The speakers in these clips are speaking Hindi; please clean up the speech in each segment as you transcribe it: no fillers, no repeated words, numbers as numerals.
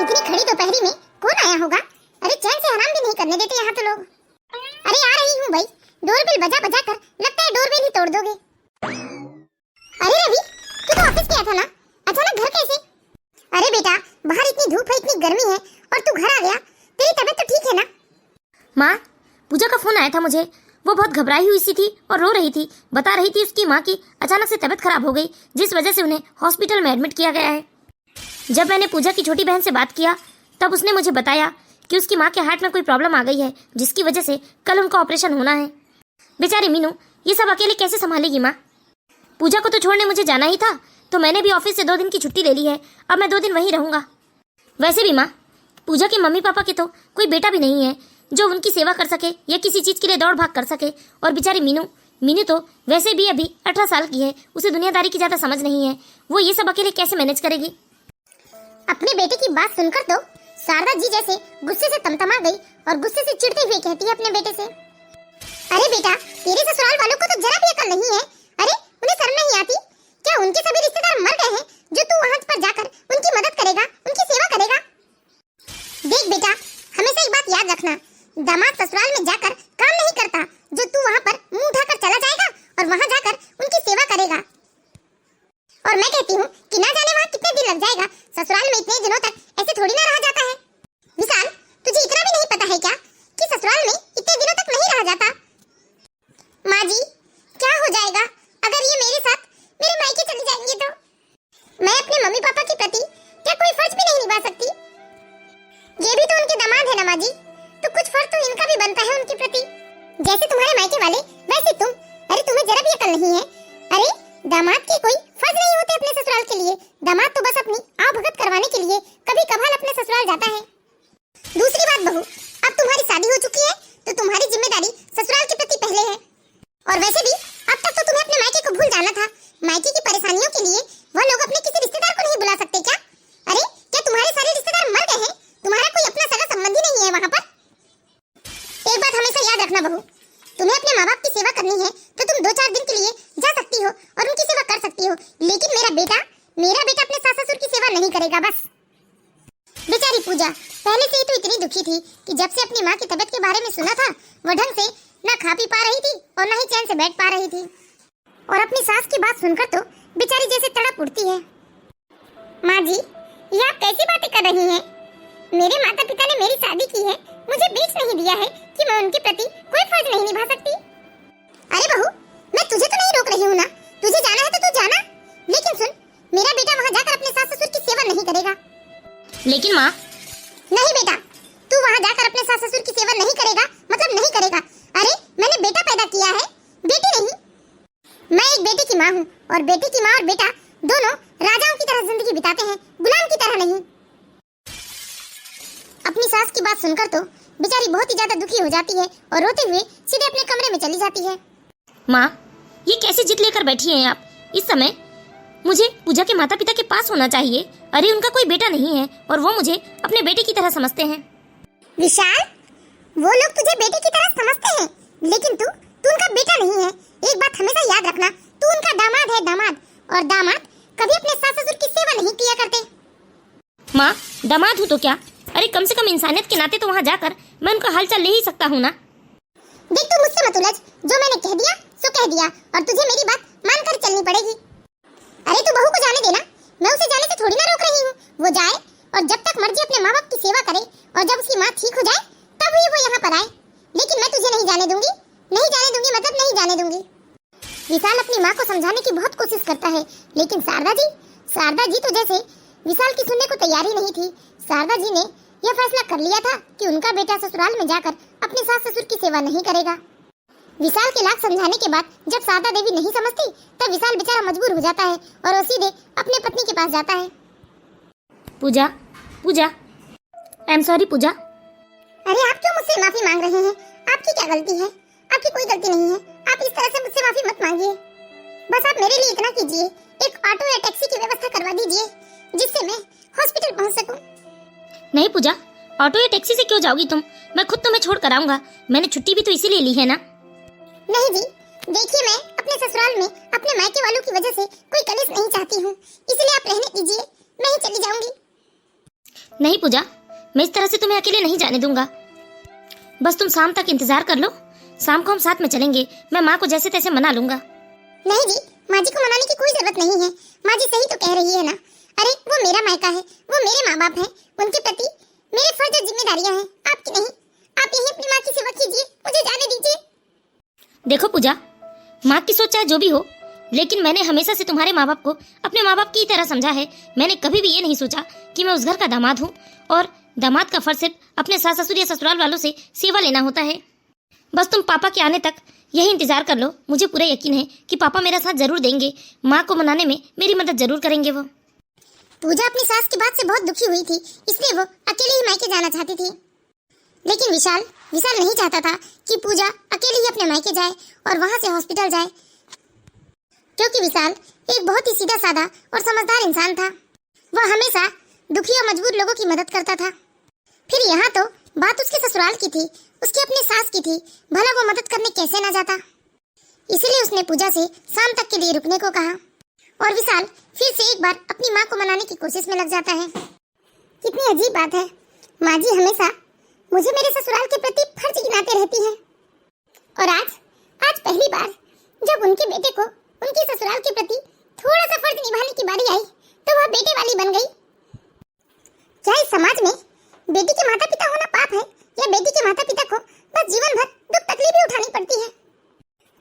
इतनी खड़ी दोपहरी में कौन आया होगा? अरे चैन से आराम भी नहीं करने देते यहाँ तो लोग। अरे आ रही हूँ भाई, डोरबेल बजा बजा कर लगता है डोरबेल ही तोड़ दोगे। अरे रवि, तू तो ऑफिस गया था ना, अचानक घर कैसे? अरे बेटा, बाहर इतनी धूप है, इतनी गर्मी है और तू घर आ गया। तेरी तबीयत तो ठीक है ना? माँ, पूजा का फोन आया था मुझे। वो बहुत घबराई हुई सी थी और रो रही थी। बता रही थी उसकी माँ की अचानक से तबीयत खराब हो गई, जिस वजह से उन्हें हॉस्पिटल में एडमिट किया गया है। जब मैंने पूजा की छोटी बहन से बात किया तब उसने मुझे बताया कि उसकी माँ के हार्ट में कोई प्रॉब्लम आ गई है, जिसकी वजह से कल उनका ऑपरेशन होना है। बेचारी मीनू ये सब अकेले कैसे संभालेगी माँ? पूजा को तो छोड़ने मुझे जाना ही था, तो मैंने भी ऑफिस से 2 दिन की छुट्टी ले ली है। अब मैं 2 दिन वहीं रहूंगा। वैसे भी माँ, पूजा के मम्मी पापा के तो कोई बेटा भी नहीं है जो उनकी सेवा कर सके या किसी चीज के लिए दौड़ भाग कर सके। और बेचारी मीनू तो वैसे भी अभी 18 साल की है, उसे दुनियादारी की ज्यादा समझ नहीं है। वो ये सब अकेले कैसे मैनेज करेगी? अपने बेटे की बात सुनकर तो शारदा जी जैसे गुस्से से तमतमा गई और गुस्से से चिढ़ते हुए कहती है अपने बेटे से, अरे बेटा, तेरे ससुराल वालों को तो जरा भी अकल नहीं है। अरे उन्हें शर्म नहीं आती क्या? उनके सभी रिश्तेदार मर गए हैं जो तू वहां पर जाकर उनकी मदद करेगा, उनकी सेवा करेगा। देख बेटा, हमेशा एक बात याद रखना, दामाद ससुराल में जाकर काम नहीं करता जो तू वहां पर मुंह उठाकर चला जाएगा और वहां जाकर उनकी सेवा करेगा। और मैं कहती हूँ कि ना जाने वहाँ कितने दिन लग जाएगा, ससुराल में इतने दिनों तक ऐसे थोड़ी ना रहा जाता है। विशाल, तुझे इतना भी नहीं पता है क्या कि ससुराल में इतने दिनों तक नहीं रहा जाता? माँ जी, क्या हो जाएगा अगर ये मेरे साथ मेरे मायके चली जाएंगी तो? मैं अपने मम्मी पापा के प्रति क्या कोई फर्ज भी नहीं निभा सकती? ये भी तो उनके दामाद है ना माँ जी, तो कुछ फर्ज तो इनका भी बनता है उनके प्रति। जैसे तुम्हारे मायके वाले वैसे तुम। अरे तुम्हें जरा भी अकल नहीं है? अरे दामाद के कोई फर्ज नहीं होते अपने ससुराल के लिए। दामाद तो बस अपनी आवभगत करवाने के लिए कभी कभार अपने ससुराल जाता है। दूसरी बात बहू, अब तुम्हारी शादी हो चुकी है तो तुम्हारी जिम्मेदारी ससुराल के प्रति पहले है। और वैसे भी अब तक तो तुम्हें अपने मायके को भूल जाना था। मायके की परेशानियों के लिए वह लोग अपने किसी रिश्तेदार को नहीं बुला सकते क्या? अरे क्या तुम्हारे सारे रिश्तेदार मर गए हैं? तुम्हारा कोई अपना सगा संबंधी नहीं है वहाँ पर? एक बात हमेशा याद रखना बहू, तुम्हें अपने माँ बाप की सेवा करनी है तो तुम 2-4 दिन के लिए जा सकती हो और उनकी सेवा कर सकती हो, लेकिन मेरा बेटा अपने सास ससुर की सेवा नहीं करेगा। बस बेचारी पूजा पहले से ही तो इतनी दुखी थी कि जब से अपनी माँ की तबीयत के बारे में सुना था, वो ढंग से ना खा पी पा रही थी और ना ही चैन से बैठ पा रही थी। और अपनी सास की बात सुनकर तो बेचारी जैसे तड़प उठती है। माँ जी, ये आप कैसी बातें कर रही हैं? मेरे माता पिता ने मेरी शादी की है, मुझे बीच नहीं दिया है कि मैं उनके प्रति कोई फर्ज नहीं निभा सकती। अरे बहू, मैं तुझे तो नहीं रोक रही हूँ ना, तुझे जाना है तो तू जाना, लेकिन सुन, मेरा बेटा वहाँ जाकर अपने सास ससुर की सेवा नहीं करेगा। लेकिन माँ, नहीं बेटा, तू वहाँ जाकर अपने सास ससुर की सेवा नहीं करेगा मतलब नहीं करेगा। अरे मैंने बेटा पैदा किया है, बेटी नहीं। मैं एक बेटे की माँ हूँ और बेटे की माँ और बेटा दोनों राजाओं की तरह जिंदगी बिताते हैं, गुलाम की तरह नहीं। अपनी सास की बात सुनकर तो बेचारी बहुत ही ज्यादा दुखी हो जाती है और रोते हुए सीधे अपने कमरे में चली जाती है। माँ, ये कैसे जिद लेकर बैठी हैं आप? इस समय मुझे पूजा के माता पिता के पास होना चाहिए। अरे उनका कोई बेटा नहीं है और वो मुझे अपने बेटे की तरह समझते हैं। विशाल, वो लोग तुझे बेटे की तरह समझते हैं, लेकिन तू उनका बेटा नहीं है। एक बात हमेशा याद रखना, तू उनका दामाद है, दामाद। और दामाद कभी अपने सास ससुर की सेवा नहीं किया करते। माँ, दामाद हूँ तो क्या? अरे कम से कम इंसानियत के नाते तो वहाँ जाकर मैं उनका हालचाल ले ही सकता हूँ ना। देख, तू मुझसे मत उलझ, जो मैंने कह दिया सो कह दिया और तुझे मेरी बात मानकर चलनी पड़ेगी। अरे तू बहू को जाने देना, मैं उसे जाने से थोड़ी ना रोक रही हूँ। वो जाए और जब तक मर्जी अपने माँ बाप की सेवा करे और जब उसकी माँ ठीक हो जाए तब ही वो यहाँ पर आए, लेकिन मैं तुझे नहीं जाने दूंगी। नहीं जाने दूंगी मतलब नहीं जाने दूंगी। विशाल अपनी माँ को समझाने की बहुत कोशिश करता है, लेकिन शारदा जी तो जैसे विशाल की सुनने को तैयार ही नहीं थी। शारदा जी ने यह फैसला कर लिया था कि उनका बेटा ससुराल में जाकर अपने सास ससुर की सेवा नहीं करेगा। विशाल के लाख समझाने के बाद जब शारदा देवी नहीं समझती तब विशाल बेचारा मजबूर हो जाता है और वो सीधे अपने पत्नी के पास जाता है। पूजा, आई एम सॉरी पूजा। अरे आप क्यों मुझसे माफी मांग रहे हैं? आपकी क्या गलती है? आपकी कोई गलती नहीं है, आप इस तरह से मुझसे माफी मत मांगिए। बस आप मेरे लिए इतना कीजिए, एक ऑटो या टैक्सी की व्यवस्था करवा दीजिए जिससे मैं हॉस्पिटल पहुंच सकूं। नहीं पूजा, ऑटो या टैक्सी से क्यों जाओगी तुम? मैं खुद तुम्हें छोड़ कर आऊंगा। मैंने छुट्टी भी तो इसीलिए ली है ना। नहीं जी, देखिए मैं अपने ससुराल में अपने मायके वालों की वजह से कोई कलेश नहीं चाहती हूँ, इसलिए आप रहने दीजिए, मैं ही चली जाऊंगी। नहीं पूजा, मैं इस तरह से तुम्हें अकेले नहीं जाने दूंगा। बस तुम शाम तक इंतजार कर लो, शाम को हम साथ में चलेंगे। मैं माँ को जैसे तैसे मना लूंगा। नहीं जी, माँ जी को मनाने की कोई जरूरत नहीं है। माँ जी सही तो कह रही है ना। अरे वो मेरा मायका है, वो मेरे माँ बाप हैं, उनके प्रति मेरे फर्ज और जिम्मेदारियां हैं, आपकी नहीं। आप यहीं अपनी माँ की सेवा कीजिए, मुझे जाने दीजिए। देखो पूजा, माँ की सोच चाहे जो भी हो, लेकिन मैंने हमेशा से तुम्हारे माँ बाप को अपने माँ बाप की तरह समझा है। मैंने कभी भी ये नहीं सोचा कि मैं उस घर का दामाद हूँ और दामाद का फर्ज सिर्फ अपने सास ससुर या ससुराल वालों से सेवा लेना होता है। बस तुम पापा के आने तक यही इंतजार कर लो। मुझे पूरा यकीन है कि पापा मेरा साथ जरूर देंगे। माँ को मनाने में मेरी मदद जरूर करेंगे वो। पूजा अपनी सास की बात से बहुत दुखी हुई थी, इसलिए वो अकेले ही मायके जाना चाहती थी। लेकिन विशाल नहीं चाहता था कि पूजा अकेले ही अपने मायके जाए और वहां से हॉस्पिटल जाए, क्योंकि विशाल एक बहुत ही सीधा साधा और समझदार इंसान था। वह हमेशा दुखी और मजबूर लोगों की मदद करता था। फिर यहाँ तो बात उसके ससुराल की थी, उसकी अपनी सास की थी, भला वो मदद करने कैसे ना जाता। इसलिए उसने पूजा से शाम तक के लिए रुकने को कहा और विशाल फिर से एक बार अपनी माँ को मनाने की कोशिश में लग जाता है। कितनी अजीब बात है, माँ जी हमेशा मुझे मेरे ससुराल के प्रति फर्ज गिनाते रहती हैं, और आज पहली बार जब उनके बेटे को उनके ससुराल के प्रति थोड़ा सा फर्ज निभाने की बारी आई तो वह बेटे वाली बन गई। क्या इस समाज में बेटी के माता पिता होना पाप है, या बेटी के माता पिता को बस जीवन भर दुख तकलीफें उठानी पड़ती है?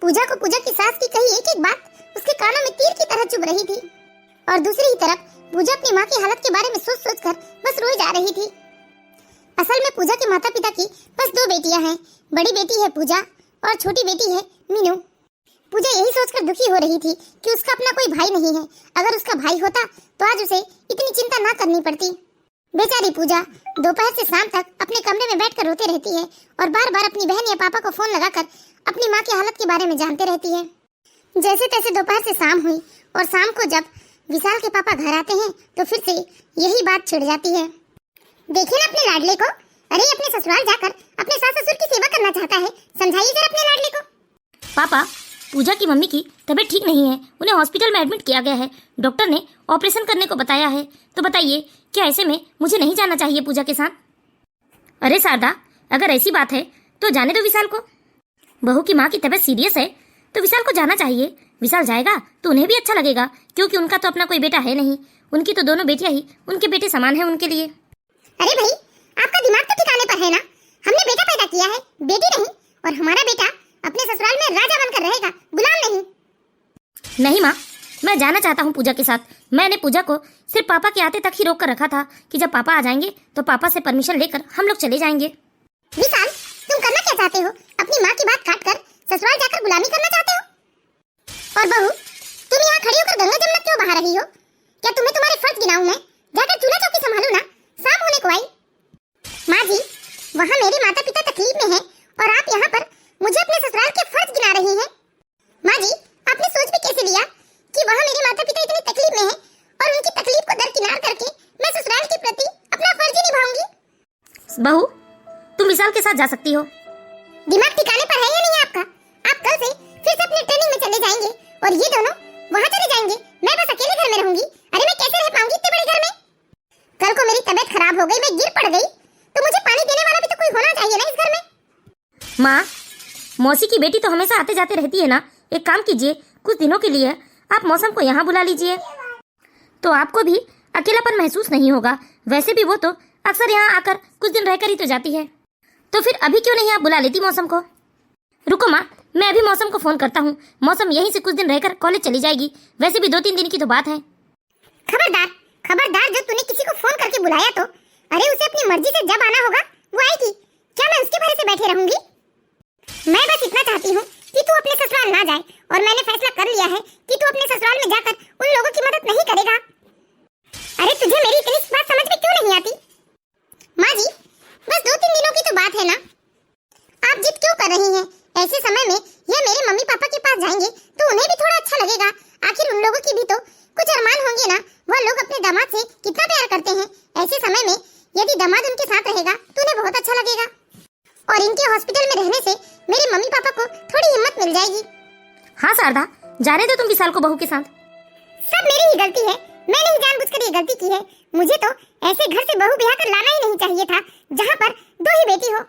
पूजा को पूजा की सास की कही एक एक बात उसके कानों में तीर की तरह चुभ रही थी, और दूसरी ही तरफ पूजा अपनी माँ की हालत के बारे में सोच कर बस रोई जा रही थी। असल में पूजा के माता पिता की बस 2 बेटियां हैं। बड़ी बेटी है पूजा और छोटी बेटी है मीनू। पूजा यही सोचकर दुखी हो रही थी कि उसका अपना कोई भाई नहीं है। अगर उसका भाई होता तो आज उसे इतनी चिंता ना करनी पड़ती। बेचारी पूजा दोपहर से शाम तक अपने कमरे में बैठकर रोती रहती है और बार बार अपनी बहन या पापा को फोन लगाकर अपनी माँ की हालत के बारे में जानते रहती है। जैसे तैसे दोपहर से शाम हुई और शाम को जब विशाल के पापा घर आते हैं तो फिर से यही बात छिड़ जाती है। देखिए ना अपने लाडले को, अरे अपने ससुराल जाकर अपने सास ससुर की सेवा करना चाहता है, समझाइए जरा अपने लाडले को। पापा, पूजा की मम्मी की तबीयत ठीक नहीं है, उन्हें हॉस्पिटल में एडमिट किया गया है। डॉक्टर ने ऑपरेशन करने को बताया है। तो बताइए, क्या ऐसे में मुझे नहीं जाना चाहिए पूजा के साथ? अरे शारदा, अगर ऐसी बात है तो जाने दो विशाल को। बहू की माँ की तबीयत सीरियस है तो विशाल को जाना चाहिए। विशाल जाएगा तो उन्हें भी अच्छा लगेगा, क्योंकि उनका तो अपना कोई बेटा है नहीं। उनकी तो दोनों बेटियां ही उनके बेटे समान है उनके लिए। अरे भाई, आपका दिमाग तो ठिकाने पर है ना? हमने बेटा पैदा किया है, बेटी नहीं। और हमारा बेटा अपने ससुराल में राजा बनकर रहेगा, गुलाम नहीं। नहीं माँ, मैं जाना चाहता हूँ पूजा के साथ। मैंने पूजा को सिर्फ पापा के आते तक ही रोक कर रखा था कि जब पापा आ जाएंगे तो पापा से परमिशन लेकर हम लोग चले जाएंगे। विशाल, तुम करना क्या चाहते हो? अपनी माँ की बात काट कर ससुराल जाकर गुलामी करना चाहते हो? और बहू, तुम यहाँ खड़ी होकर गंगा जमुना क्यों बहा रही हो? क्या तुम्हें तुम्हारे फर्ज गिनाऊं मैं? जाकर चूल्हा चौकी संभालो ना, शाम होने को आई। माँ जी, वहाँ मेरे माता पिता तकलीफ में हैं और आप यहाँ पर मुझे अपने ससुराल के फर्ज गिना रही हैं। माँ जी, आपने सोच भी कैसे लिया कि वहाँ मेरे माता पिता इतनी तकलीफ में हैं और उनकी तकलीफ को दरकिनार करके मैं ससुराल के प्रति अपना फर्ज ही निभाऊंगी? बहू, तुम विशाल के साथ जा सकती हो। दिमाग ठिकाने पर है या नहीं आपका? आप कल से फिर से अपने ट्रेनिंग में चले जाएंगे और ये दोनों वहाँ चले जाएंगे। मैं बस अकेले घर में रहूंगी। अरे मैं कैसे रह पाऊंगी इतने बड़े घर में? कल को मेरी तबीयत खराब हो गई, मैं गिर पड़ गई, तो मुझे पानी देने वाला भी तो कोई होना चाहिए ना इस घर में। माँ, मौसी की बेटी तो हमेशा आते जाते रहती है ना। एक काम कीजिए, कुछ दिनों के लिए आप मौसम को यहाँ बुला लीजिए, तो आपको भी अकेलापन महसूस नहीं होगा। वैसे भी वो तो अक्सर यहाँ आकर कुछ दिन रहकर ही तो जाती है। तो फिर अभी क्यों नहीं आप बुला लेती मौसम को? रुको माँ, मैं अभी मौसम को फोन करता हूँ। मौसम यहीं से कुछ दिन रहकर कॉलेज चली जाएगी। वैसे भी 2-3 दिन की तो बात है। खबरदार, खबरदार, जब तूने किसी को फोन करके बुलाया तो अरे उसे अपनी मर्जी से जब आना होगा वो आएगी। क्या मैं उसके भरोसे बैठे रहूंगी? मैं बस इतना चाहती हूँ कि तू अपने ससुराल ना जाए, और मैंने फैसला कर लिया है कि तू अपने ससुराल में जाकर उन लोगों की मदद नहीं करेगा। अरे तुझे मेरी इतनी बात समझ में क्यों नहीं आती? माँ जी, बस 2-3 दिनों की तो बात है ना, आप जिद क्यों कर रही हैं? ऐसे समय में यह मेरे मम्मी पापा के पास जाएंगे तो उन्हें भी थोड़ा अच्छा लगेगा। आखिर उन लोगों की भी तो कुछ अरमान होंगे ना। वह लोग अपने दामाद से कितना प्यार करते हैं। ऐसे समय में यदि दामाद उनके साथ रहेगा तो उन्हें बहुत अच्छा लगेगा, और इनके हॉस्पिटल में रहने से मेरे मम्मी पापा को थोड़ी हिम्मत मिल जाएगी। हाँ शारदा, जाने दो तुम विशाल को बहू के साथ। सब मेरी ही गलती है, मैंने ही जानबूझकर ये गलती की है। मुझे तो ऐसे घर से बहू ब्याह कर लाना ही नहीं चाहिए था जहाँ पर 2 ही बेटी हो।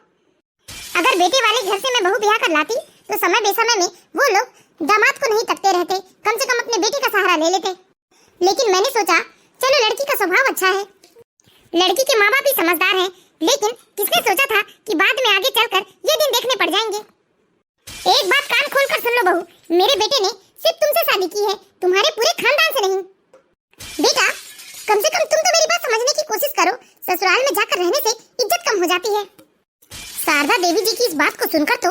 अगर बेटे वाले घर से मैं बहू ब्याह कर लाती तो समय बेसमय में वो लोग दामाद को नहीं तकते रहते, कम से कम अपने बेटे का सहारा ले लेते। लेकिन मैंने सोचा चलो लड़की का स्वभाव अच्छा है, लड़की के माँ बाप भी समझदार हैं, लेकिन किसने सोचा था कि बाद में आगे चलकर ये दिन देखने पड़ जाएंगे। एक बात कान खोलकर सुन लो बहू, मेरे बेटे ने सिर्फ तुमसे शादी की है, तुम्हारे पूरे खानदान से नहीं। बेटा कम से कम तुम तो मेरी बात समझने की कोशिश करो, ससुराल में जाकर रहने से इज्जत कम हो जाती है। शारदा देवी जी की इस बात को सुनकर तो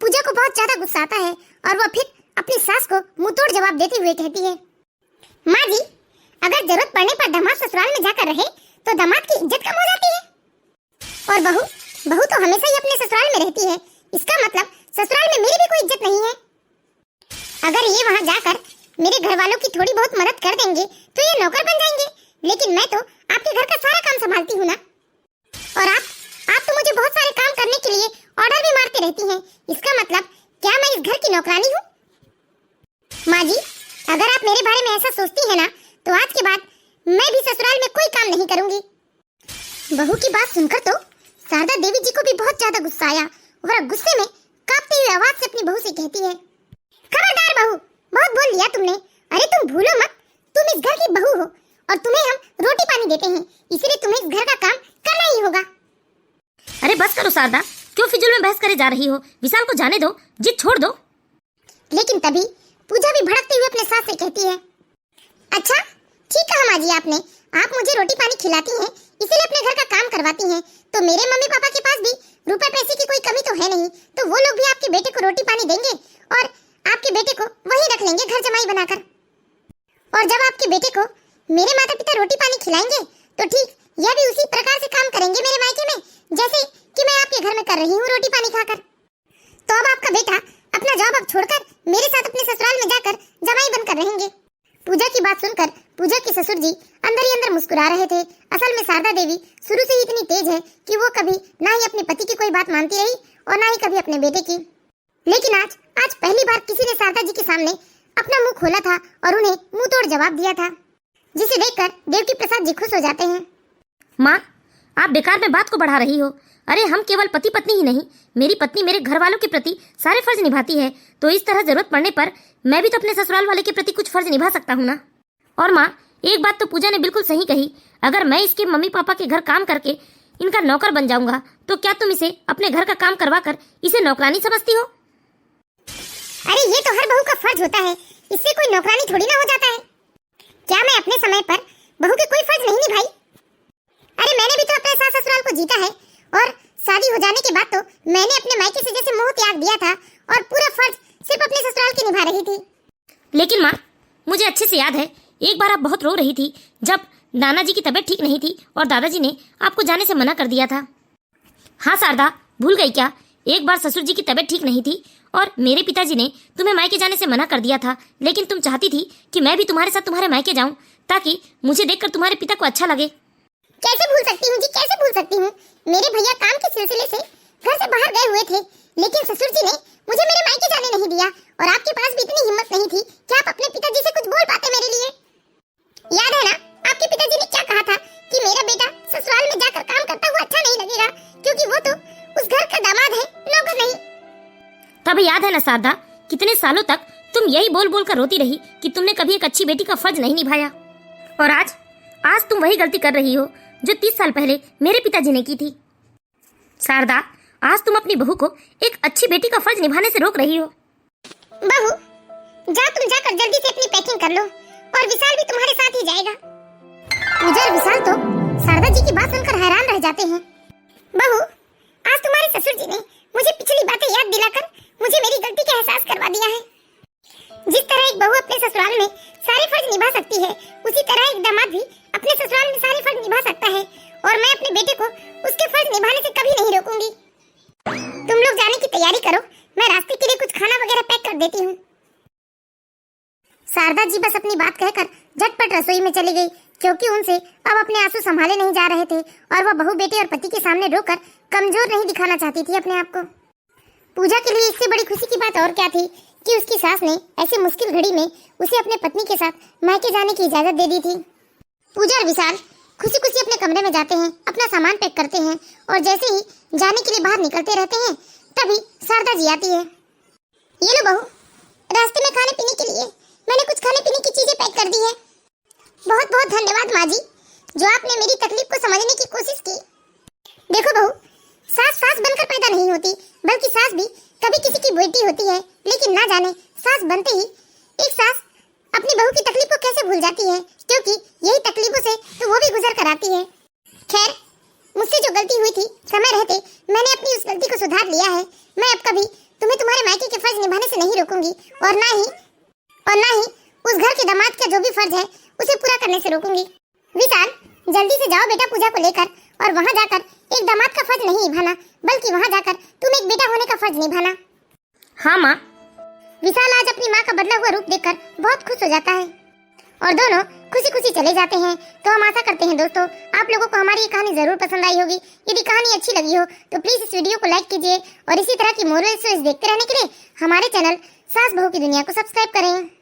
पूजा को बहुत ज्यादा गुस्सा आता है और वह फिर अपनी सास को मुंहतोड़ जवाब देते हुए कहती है, माँ जी अगर जरूरत पड़ने पर दामाद ससुराल में जाकर रहे तो दामाद की इज्जत कम हो जाती है, और बहू तो हमेशा ही अपने ससुराल में रहती है, इसका मतलब ससुराल में मेरी भी कोई इज्जत नहीं है। अगर ये वहाँ जाकर मेरे घर वालों की थोड़ी बहुत मदद कर देंगे तो ये नौकर बन जाएंगे, लेकिन मैं तो आपके घर का सारा काम संभालती हूँ ना, और आप तो मुझे बहुत सारे काम करने के लिए ऑर्डर भी मारते रहती हैं, इसका मतलब क्या मैं इस घर की नौकरानी हूँ? माँ जी अगर आप मेरे बारे में ऐसा सोचती है ना तो आज के बाद मैं भी ससुराल में कोई काम नहीं करूंगी। बहू की बात सुनकर तो शारदा देवी जी को भी बहुत ज्यादा गुस्सा आया और गुस्से में कांपती हुई आवाज से अपनी बहू से कहती है, खबरदार बहू, बहुत बोल लिया तुमने। अरे तुम भूलो मत तुम इस घर की बहू हो और तुम्हें हम रोटी पानी देते हैं, इसलिए तुम्हें इस घर का काम करना ही होगा। अरे बस करो शारदा, क्यों फिजूल में बहस करे जा रही हो? विशाल को जाने दो, जिद छोड़ दो। लेकिन तभी पूजा भी भड़कती हुई अपने सास से कहती है, अच्छा ठीक कहा माँ जी आपने, आप मुझे रोटी पानी खिलाती हैं इसीलिए अपने घर का काम करवाती हैं, तो मेरे मम्मी पापा के पास भी रुपए पैसे की कोई कमी तो है नहीं, तो वो लोग भी आपके बेटे को रोटी पानी देंगे और आपके बेटे को वहीं रख लेंगे घर जमाई बनाकर। और जब आपके बेटे को मेरे माता पिता रोटी पानी खिलाएंगे तो ठीक यह भी उसी प्रकार से काम करेंगे मेरे मायके में जैसे कि मैं आपके घर में कर रही हूँ रोटी पानी खाकर। तो अब आपका बेटा अपना जॉब अब छोड़कर मेरे साथ अपने ससुराल में जाकर जमाई बनकर रहेंगे। पूजा की बात सुनकर पूजा के ससुर जी अंदर ही अंदर मुस्कुरा रहे थे। असल में शारदा देवी शुरू से ही इतनी तेज है कि वो कभी ना ही अपने पति की कोई बात मानती रही और ना ही कभी अपने बेटे की, लेकिन आज पहली बार किसी ने शारदा जी के सामने अपना मुंह खोला था और उन्हें मुंह तोड़ जवाब दिया था, जिसे देखकर देवकी प्रसाद जी खुश हो जाते हैं। माँ आप बेकार में बात को बढ़ा रही हो। अरे हम केवल पति पत्नी ही नहीं, मेरी पत्नी मेरे घर वालों के प्रति सारे फर्ज निभाती है, तो इस तरह जरूरत पड़ने पर मैं भी तो अपने ससुराल वाले के प्रति कुछ फर्ज निभा सकता हूँ ना। और माँ एक बात तो पूजा ने बिल्कुल सही कही, अगर मैं इसके मम्मी पापा के घर काम करके इनका नौकर बन जाऊंगा तो क्या तुम इसे अपने घर का काम करवा कर इसे नौकरानी समझती हो? अरे ये तो हर बहू का फर्ज होता है, इससे कोई नौकरानी थोड़ी ना हो जाता है। क्या मैं अपने समय पर बहू के कोई फर्ज नहीं निभाई? अरे मैंने भी तो अपने सास ससुराल को जीता है और शादी हो जाने के बाद तो मैंने अपने मायके से जैसे मोह त्याग दिया था और पूरा फर्ज सिर्फ अपने ससुराल की निभा रही थी। लेकिन माँ मुझे अच्छे से याद है एक बार आप बहुत रो रही थी जब नाना जी की तबीयत ठीक नहीं थी और दादाजी ने आपको जाने से मना कर दिया था। हाँ शारदा भूल गई क्या? एक बार ससुर जी की तबीयत ठीक नहीं थी और मेरे पिताजी ने तुम्हें मायके जाने से मना कर दिया था, लेकिन तुम चाहती थी कि मैं भी तुम्हारे साथ तुम्हारे मायके जाऊं ताकि मुझे देखकर तुम्हारे पिता को अच्छा लगे। कैसे भूल सकती हूँ जी, कैसे भूल सकती हूँ। मेरे भैया काम के सिलसिले से घर से बाहर गए हुए थे, लेकिन ससुर जी ने मुझे मेरे मायके जाने नहीं दिया और आपके पास भी इतनी हिम्मत नहीं थी कि आप अपने पिताजी से कुछ बोल पाते मेरे लिए। याद है ना आपके पिताजी ने क्या कहा था कि मेरा बेटा ससुराल में जाकर काम करता हुआ अच्छा नहीं लगेगा, क्योंकि वो तो उस घर का दामाद है, नौकर नहीं। तब याद है ना शारदा, कितने सालों तक तुम यही बोल बोल कर रोती रही कि तुमने कभी एक अच्छी बेटी का फर्ज नहीं निभाया, और आज तुम वही गलती कर रही हो जो 30 साल पहले मेरे पिताजी ने की थी। शारदा आज तुम अपनी बहू को एक अच्छी बेटी का फर्ज निभाने से रोक रही हो। बहू तुम जाकर जल्दी से अपनी पैकिंग कर लो और विशाल भी तुम्हारे साथ ही जाएगा। पूजा और विशाल तो शारदा जी की बात सुनकर हैरान रह जाते हैं। बहू आज तुम्हारे ससुर जी ने मुझे पिछली बातें याद दिलाकर मुझे मेरी गलती का एहसास करवा दिया है। जिस तरह एक बहू अपने ससुराल में सारे फर्ज निभा सकती है, उसी तरह एक दामाद भी अपने ससुराल में सारे फर्ज निभा सकता है, और मैं अपने बेटे को उसके फर्ज निभाने से कभी नहीं रोकूंगी। तुम लोग जाने की तैयारी करो, मैं रास्ते के लिए कुछ खाना वगैरह पैक कर देती हूँ। शारदा जी बस अपनी बात कहकर झटपट रसोई में चली गई, क्योंकि उनसे अब अपने आंसू संभाले नहीं जा रहे थे और वह बहू बेटे और पति के सामने रोकर कमजोर नहीं दिखाना चाहती थी अपने आप को। पूजा के लिए इससे बड़ी खुशी की बात और क्या थी कि उसकी सास ने ऐसी मुश्किल घड़ी में उसे अपने पत्नी के साथ मायके जाने की इजाजत दे दी थी। पूजा और विशाल खुशी खुशी अपने कमरे में जाते हैं, अपना सामान पैक करते हैं और जैसे ही जाने के लिए बाहर निकलते रहते हैं तभी शारदा जी आती है। ये लो बहू, रास्ते में खाने पीने के लिए मैंने कुछ खाने पीने की चीजें पैक कर दी है। बहुत बहुत धन्यवाद माँ जी, जो आपने मेरी तकलीफ को समझने की कोशिश की। देखो बहू, सास सास बनकर पैदा नहीं होती, बल्कि सास भी कभी किसी की बेटी होती है, लेकिन ना जाने सास बनते ही एक सास अपनी बहू की तकलीफ को कैसे भूल जाती है, क्योंकि यही तकलीफों से तो वो भी गुजर कर आती है। खैर, मुझसे जो गलती हुई थी समय रहते मैंने अपनी उस गलती को सुधार लिया है। मैं अब कभी तुम्हें तुम्हारे मायके के फर्ज निभाने से नहीं रोकूंगी और ना ही उस घर के दामाद का जो भी फर्ज है उसे पूरा करने से रोकूंगी। विशाल, जल्दी से जाओ बेटा पूजा को लेकर, और वहाँ जाकर एक दामाद का फर्ज नहीं निभाना, बल्कि वहाँ जाकर तुम एक बेटा होने का फर्ज निभाना। हाँ माँ। विशाल आज अपनी माँ का बदला हुआ रूप देखकर बहुत खुश हो जाता है और दोनों खुशी खुशी चले जाते हैं। तो हम आशा करते हैं दोस्तों आप लोगों को हमारी ये कहानी जरूर पसंद आई होगी। यदि कहानी अच्छी लगी हो तो प्लीज इस वीडियो को लाइक कीजिए और इसी तरह की मोरल स्टोरीज देखते रहने के लिए हमारे चैनल सास बहू की दुनिया को सब्सक्राइब करें।